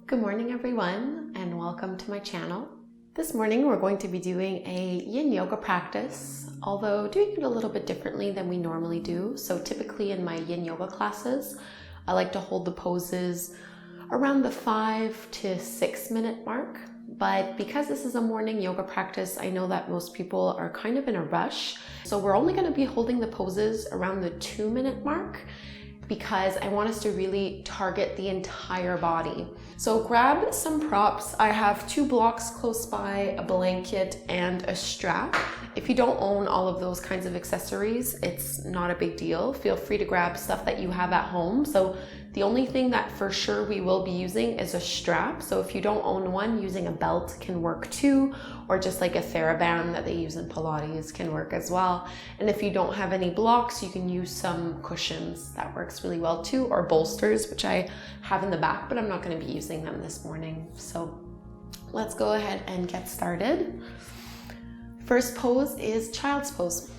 Good morning everyone and welcome to my channel. This morning we're going to be doing a Yin Yoga practice, although doing it a little bit differently than we normally do. So typically in my Yin Yoga classes, I like to hold the poses around the 5 to 6 minute mark. But because this is a morning yoga practice, I know that most people are kind of in a rush. So we're only going to be holding the poses around the 2 minute mark, because I want us to really target the entire body. So grab some props. I have 2 blocks close by, a blanket, and a strap. If you don't own all of those kinds of accessories, it's not a big deal. Feel free to grab stuff that you have at home. So the only thing that for sure we will be using is a strap. So if you don't own one, using a belt can work too, or just like a TheraBand that they use in Pilates can work as well. And if you don't have any blocks, you can use some cushions. That works really well too, or bolsters, which I have in the back, but I'm not going to be using them this morning. So let's go ahead and get started. First pose is child's pose.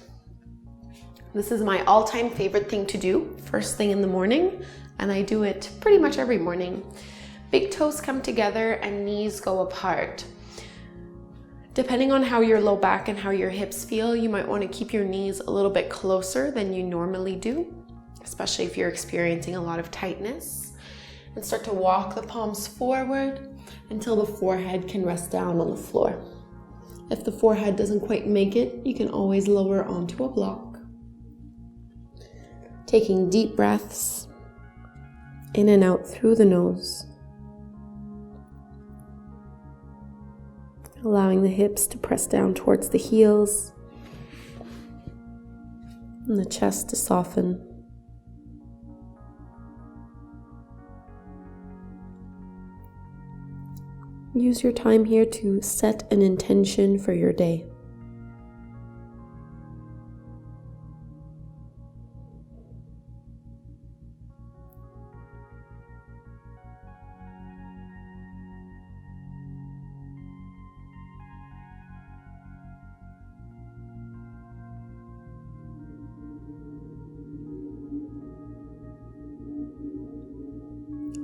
This is my all-time favorite thing to do first thing in the morning, and I do it pretty much every morning. Big toes come together and knees go apart. Depending on how your low back and how your hips feel, you might want to keep your knees a little bit closer than you normally do, especially if you're experiencing a lot of tightness. And start to walk the palms forward until the forehead can rest down on the floor. If the forehead doesn't quite make it, you can always lower onto a block. Taking deep breaths in and out through the nose. Allowing the hips to press down towards the heels and the chest to soften. Use your time here to set an intention for your day.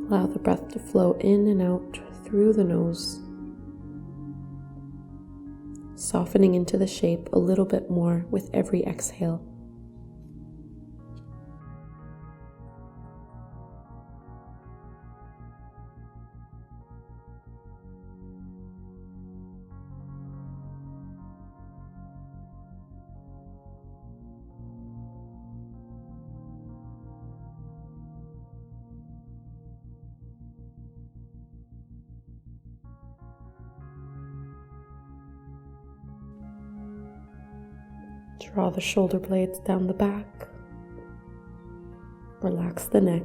Allow the breath to flow in and out through the nose, softening into the shape a little bit more with every exhale. Draw the shoulder blades down the back. Relax the neck.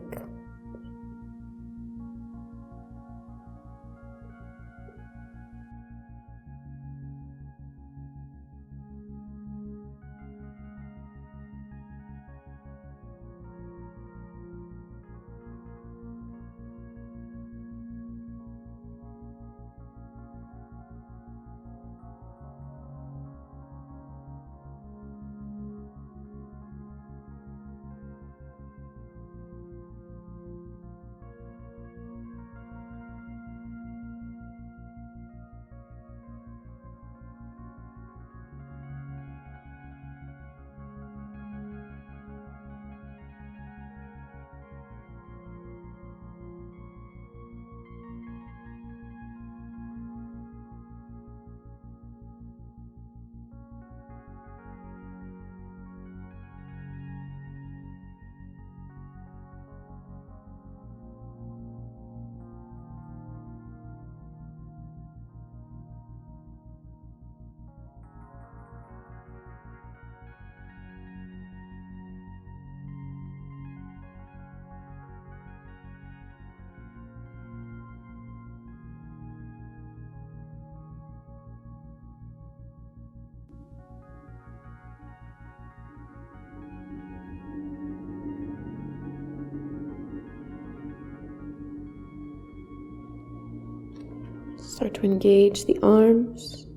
Start to engage the arms.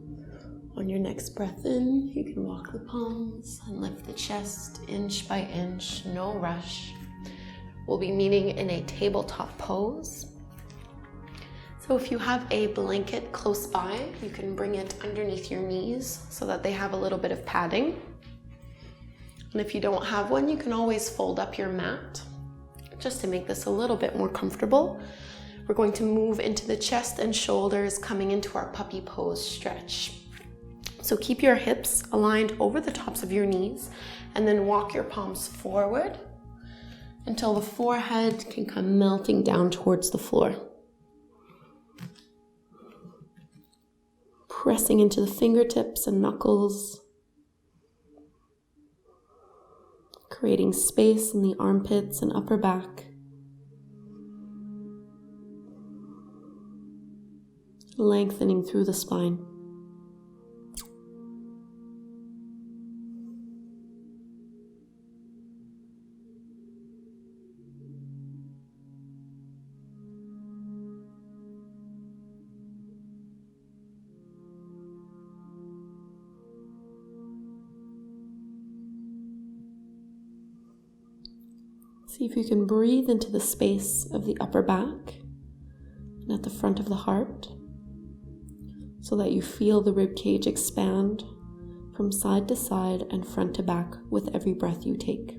On your next breath in, you can walk the palms and lift the chest inch by inch, no rush. We'll be meeting in a tabletop pose. So if you have a blanket close by, you can bring it underneath your knees so that they have a little bit of padding. And if you don't have one, you can always fold up your mat just to make this a little bit more comfortable. We're going to move into the chest and shoulders, coming into our puppy pose stretch. So keep your hips aligned over the tops of your knees and then walk your palms forward until the forehead can come melting down towards the floor. Pressing into the fingertips and knuckles, creating space in the armpits and upper back. Lengthening through the spine. See if you can breathe into the space of the upper back and at the front of the heart so that you feel the rib cage expand from side to side and front to back with every breath you take.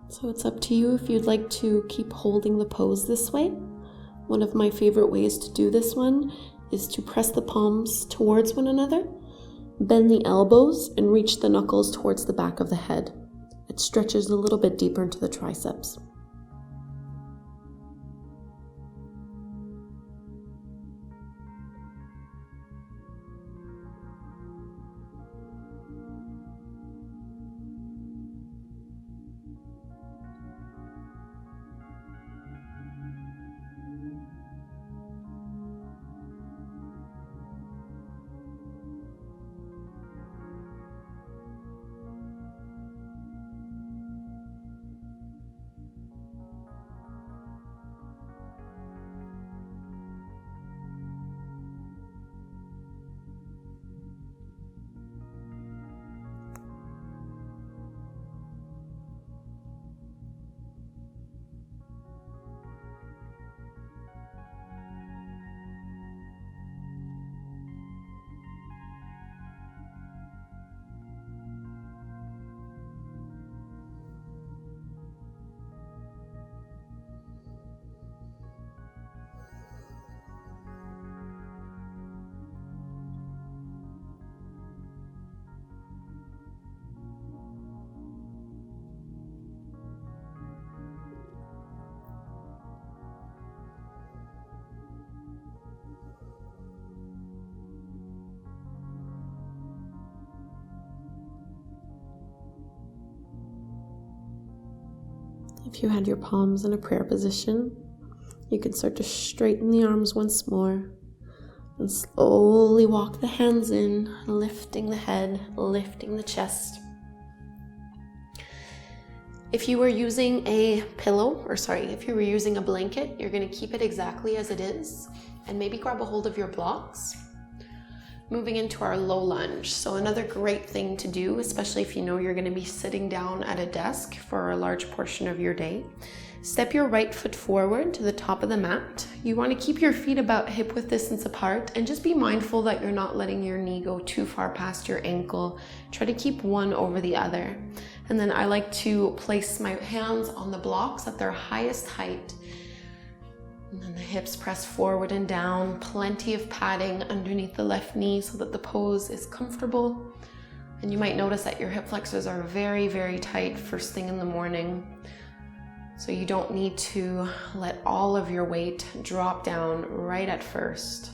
So it's up to you if you'd like to keep holding the pose this way. One of my favorite ways to do this one is to press the palms towards one another, bend the elbows, and reach the knuckles towards the back of the head. It stretches a little bit deeper into the triceps. If you had your palms in a prayer position, you can start to straighten the arms once more and slowly walk the hands in, lifting the head, lifting the chest. If you were using a if you were using a blanket, you're going to keep it exactly as it is and maybe grab a hold of your blocks. Moving into our low lunge. So another great thing to do, especially if you know you're going to be sitting down at a desk for a large portion of your day, step your right foot forward to the top of the mat. You want to keep your feet about hip width distance apart and just be mindful that you're not letting your knee go too far past your ankle. Try to keep one over the other. And then I like to place my hands on the blocks at their highest height. And then the hips press forward and down, plenty of padding underneath the left knee so that the pose is comfortable. And you might notice that your hip flexors are very, very tight first thing in the morning. So you don't need to let all of your weight drop down right at first.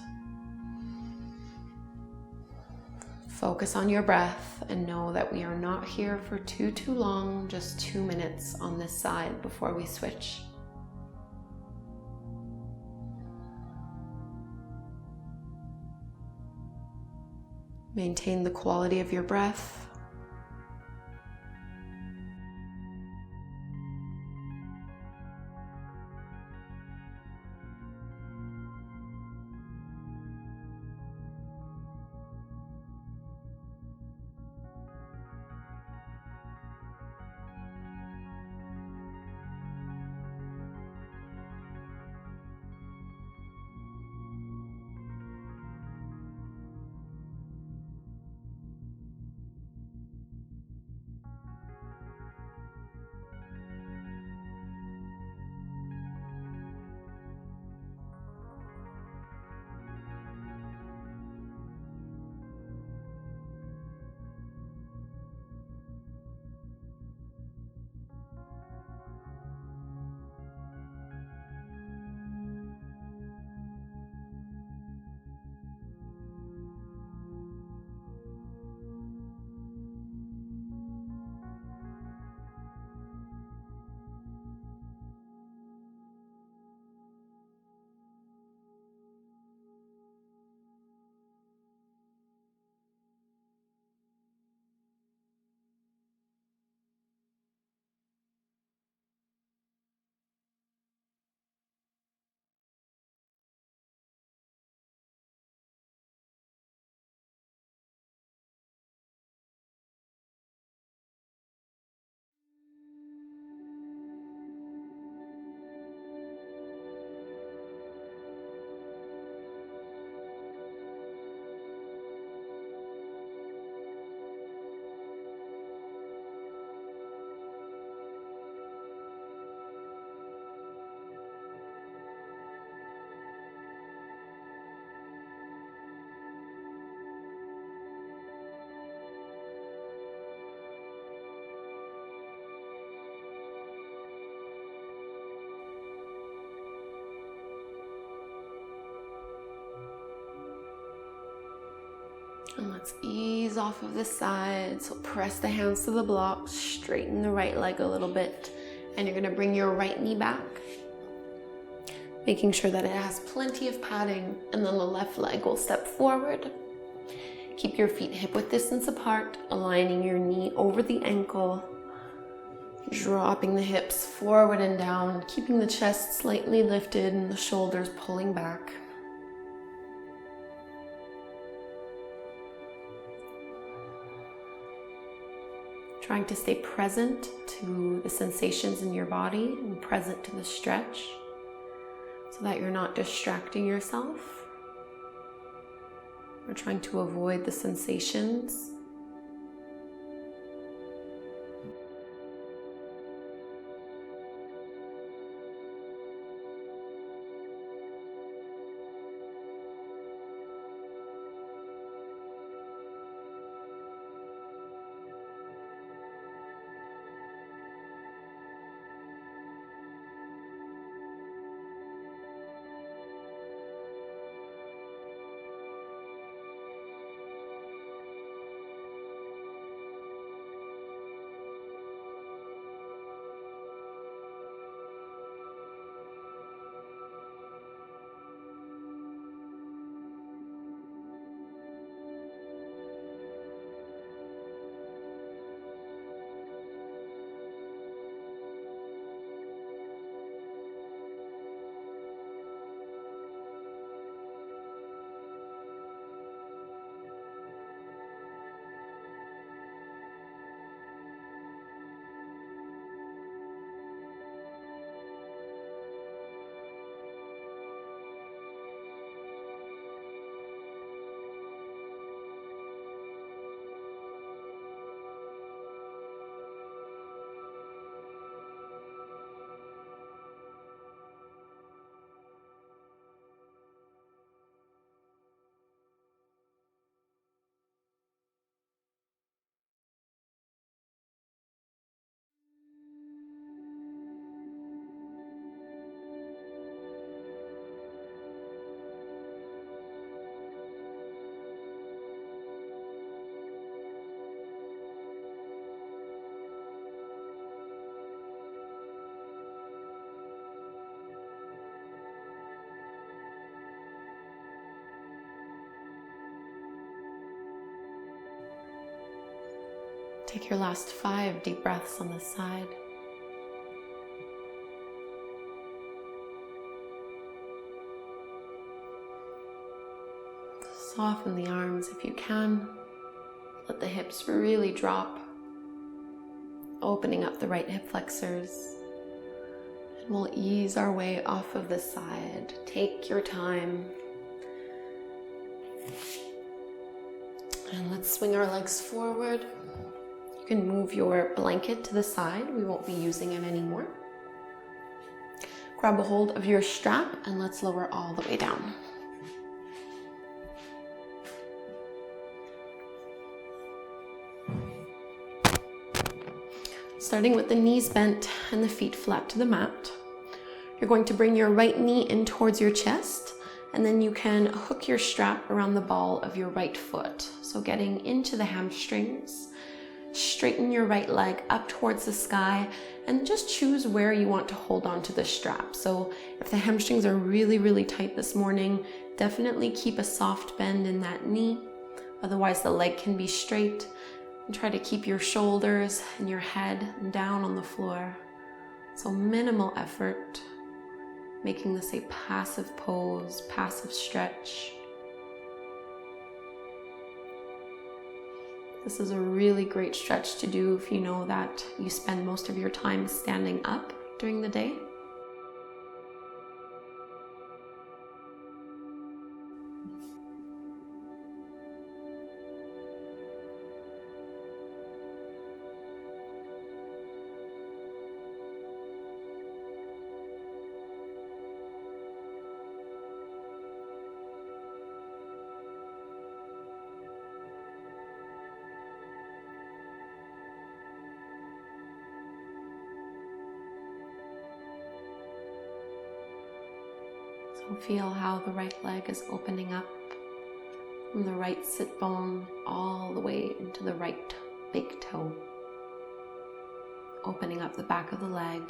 Focus on your breath and know that we are not here for too long, just 2 minutes on this side before we switch. Maintain the quality of your breath. And let's ease off of the side. So press the hands to the blocks, straighten the right leg a little bit, and you're gonna bring your right knee back, making sure that it has plenty of padding, and then the left leg will step forward. Keep your feet hip-width distance apart, aligning your knee over the ankle, dropping the hips forward and down, keeping the chest slightly lifted and the shoulders pulling back. Trying to stay present to the sensations in your body and present to the stretch so that you're not distracting yourself. We're trying to avoid the sensations. Take your last 5 deep breaths on this side. Soften the arms if you can. Let the hips really drop, opening up the right hip flexors. And we'll ease our way off of this side. Take your time. And let's swing our legs forward. You can move your blanket to the side. We won't be using it anymore. Grab a hold of your strap and let's lower all the way down. Starting with the knees bent and the feet flat to the mat. You're going to bring your right knee in towards your chest, and then you can hook your strap around the ball of your right foot. So getting into the hamstrings, straighten your right leg up towards the sky, and just choose where you want to hold on to the strap. So if the hamstrings are really, really tight this morning, definitely keep a soft bend in that knee. Otherwise the leg can be straight. And try to keep your shoulders and your head down on the floor. So minimal effort, making this a passive pose, passive stretch. This is a really great stretch to do if you know that you spend most of your time standing up during the day. Feel how the right leg is opening up from the right sit bone all the way into the right big toe. Opening up the back of the leg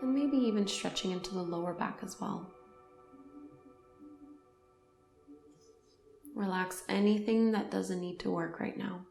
and maybe even stretching into the lower back as well. Relax anything that doesn't need to work right now.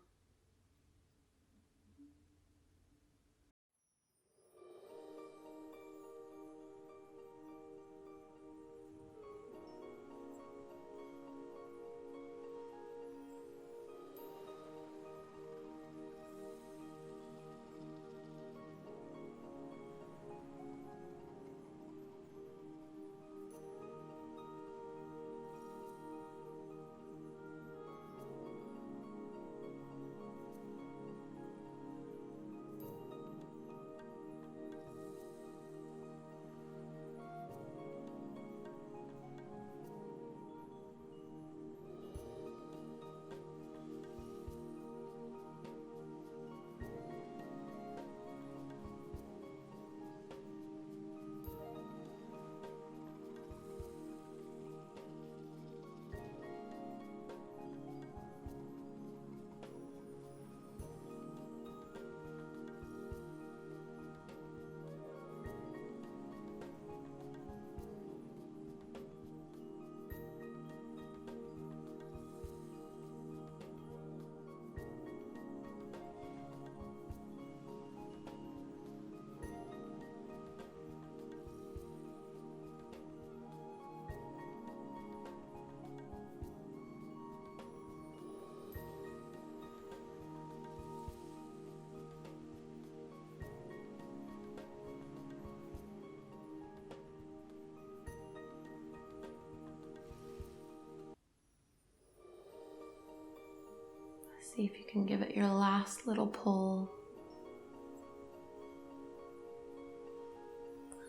See if you can give it your last little pull.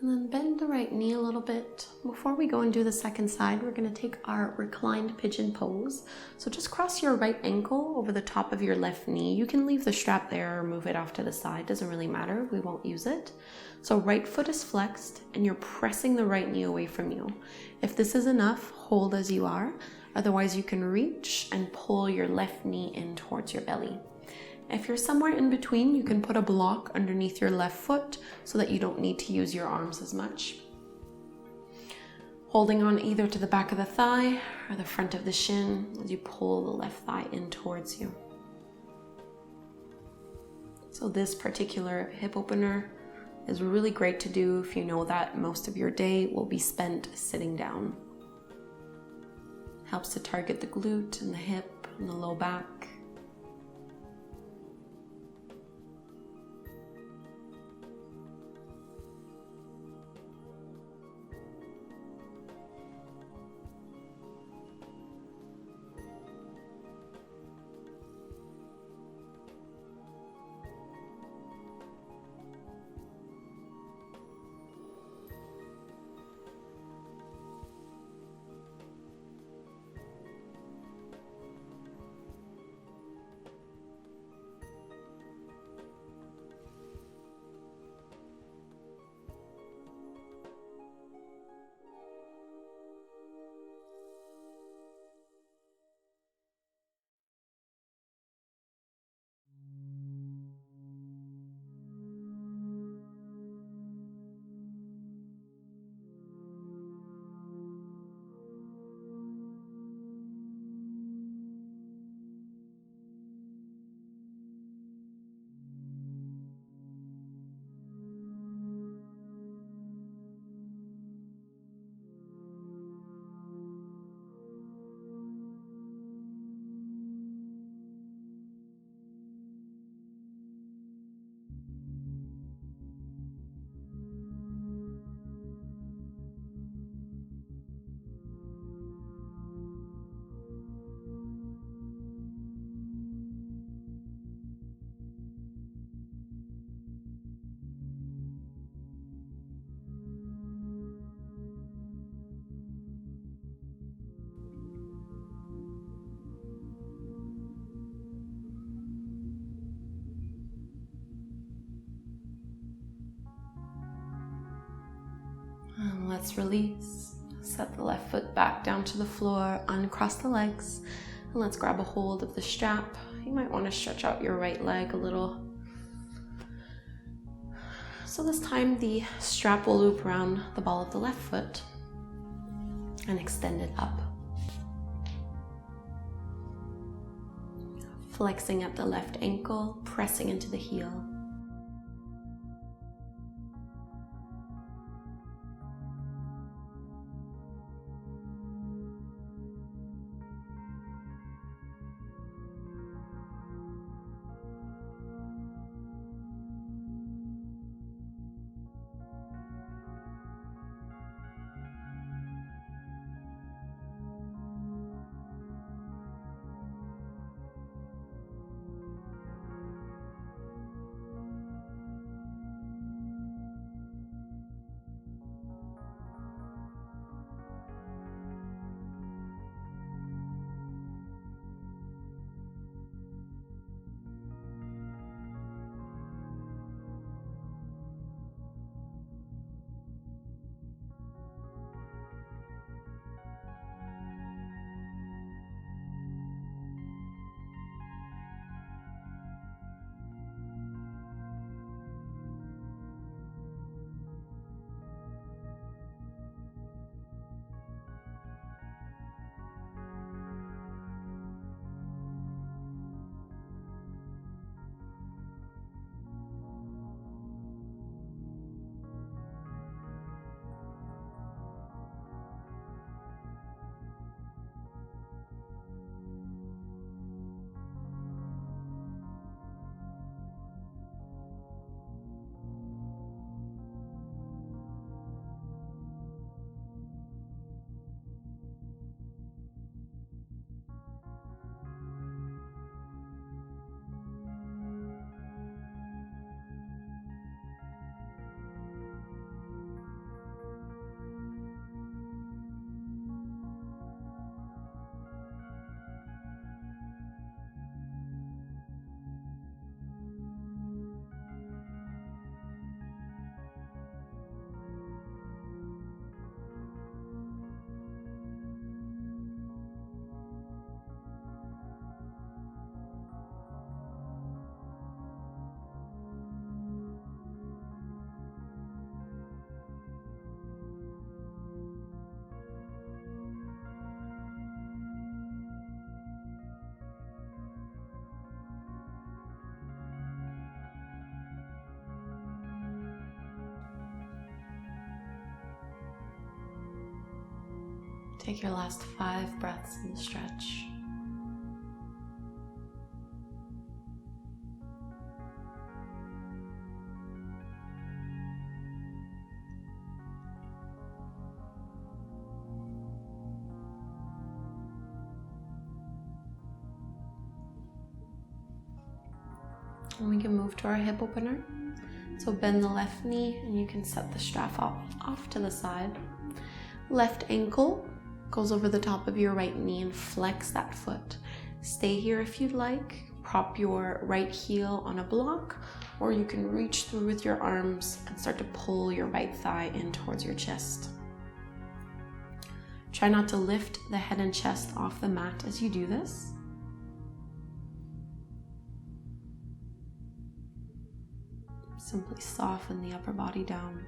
And then bend the right knee a little bit. Before we go and do the second side, we're going to take our reclined pigeon pose. So just cross your right ankle over the top of your left knee. You can leave the strap there or move it off to the side. Doesn't really matter. We won't use it. So right foot is flexed and you're pressing the right knee away from you. If this is enough, hold as you are. Otherwise, you can reach and pull your left knee in towards your belly. If you're somewhere in between, you can put a block underneath your left foot so that you don't need to use your arms as much. Holding on either to the back of the thigh or the front of the shin as you pull the left thigh in towards you. So this particular hip opener is really great to do if you know that most of your day will be spent sitting down. Helps to target the glute and the hip and the low back. And let's release. Set the left foot back down to the floor, uncross the legs, and let's grab a hold of the strap. You might want to stretch out your right leg a little. So this time the strap will loop around the ball of the left foot and extend it up. Flexing at the left ankle, pressing into the heel. Take your last 5 breaths in the stretch. And we can move to our hip opener. So bend the left knee and you can set the strap off to the side. Left ankle goes over the top of your right knee and flex that foot. Stay here if you'd like. Prop your right heel on a block, or you can reach through with your arms and start to pull your right thigh in towards your chest. Try not to lift the head and chest off the mat as you do this. Simply soften the upper body down.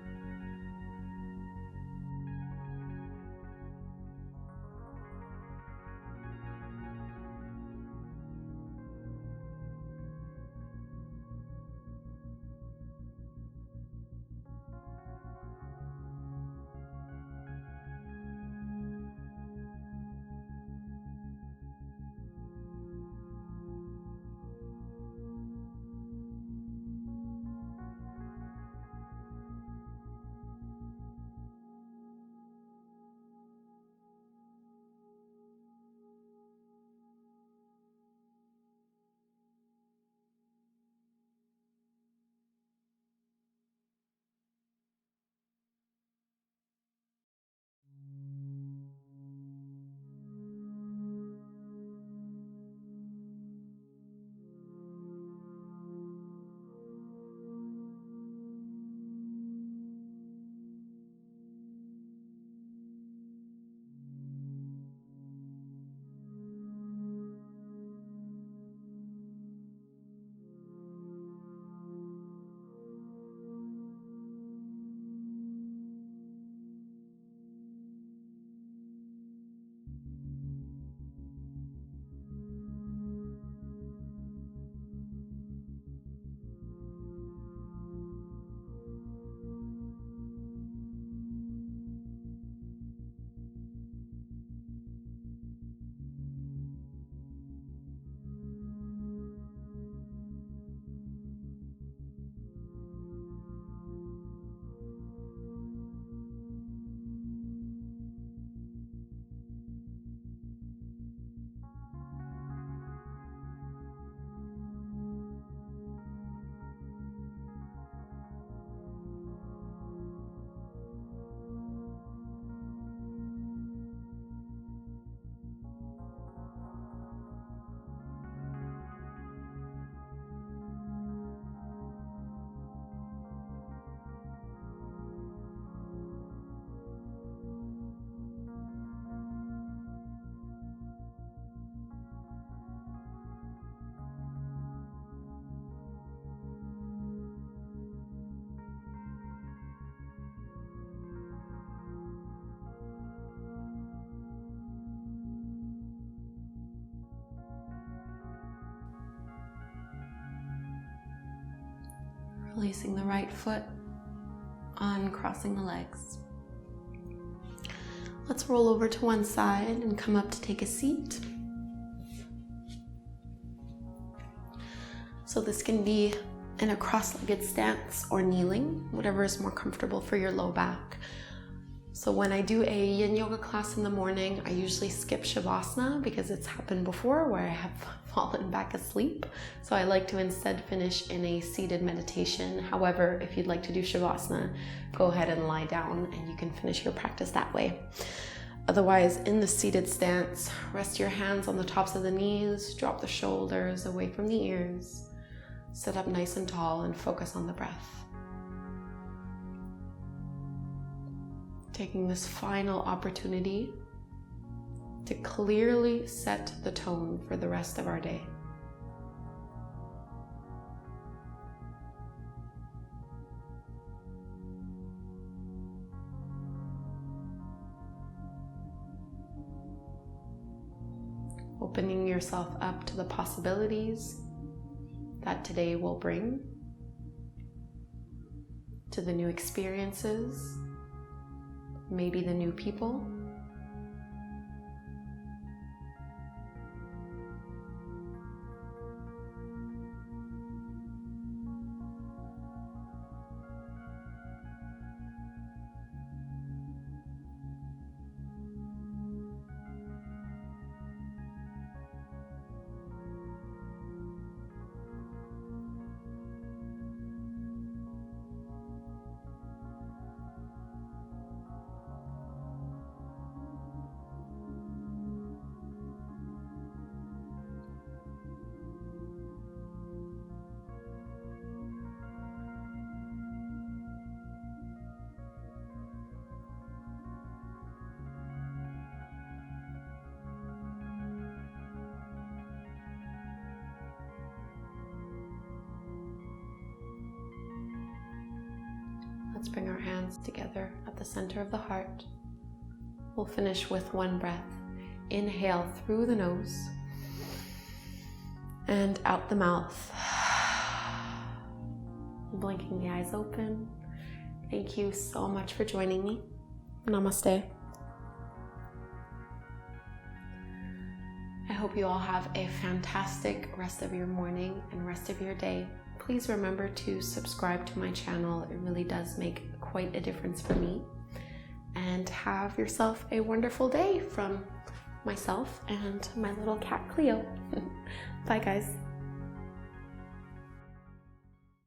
Releasing the right foot, uncrossing the legs. Let's roll over to one side and come up to take a seat. So this can be in a cross-legged stance or kneeling, whatever is more comfortable for your low back. So when I do a Yin Yoga class in the morning, I usually skip Shavasana because it's happened before where I have fallen back asleep. So I like to instead finish in a seated meditation. However, if you'd like to do Shavasana, go ahead and lie down and you can finish your practice that way. Otherwise, in the seated stance, rest your hands on the tops of the knees, drop the shoulders away from the ears, sit up nice and tall and focus on the breath. Taking this final opportunity to clearly set the tone for the rest of our day. Opening yourself up to the possibilities that today will bring, to the new experiences, maybe the new people, Let's bring our hands together at the center of the heart. We'll finish with one breath. Inhale through the nose and out the mouth. Blinking the eyes open. Thank you so much for joining me. Namaste. I hope you all have a fantastic rest of your morning and rest of your day. Please remember to subscribe to my channel. It really does make quite a difference for me. And have yourself a wonderful day from myself and my little cat Cleo. Bye guys.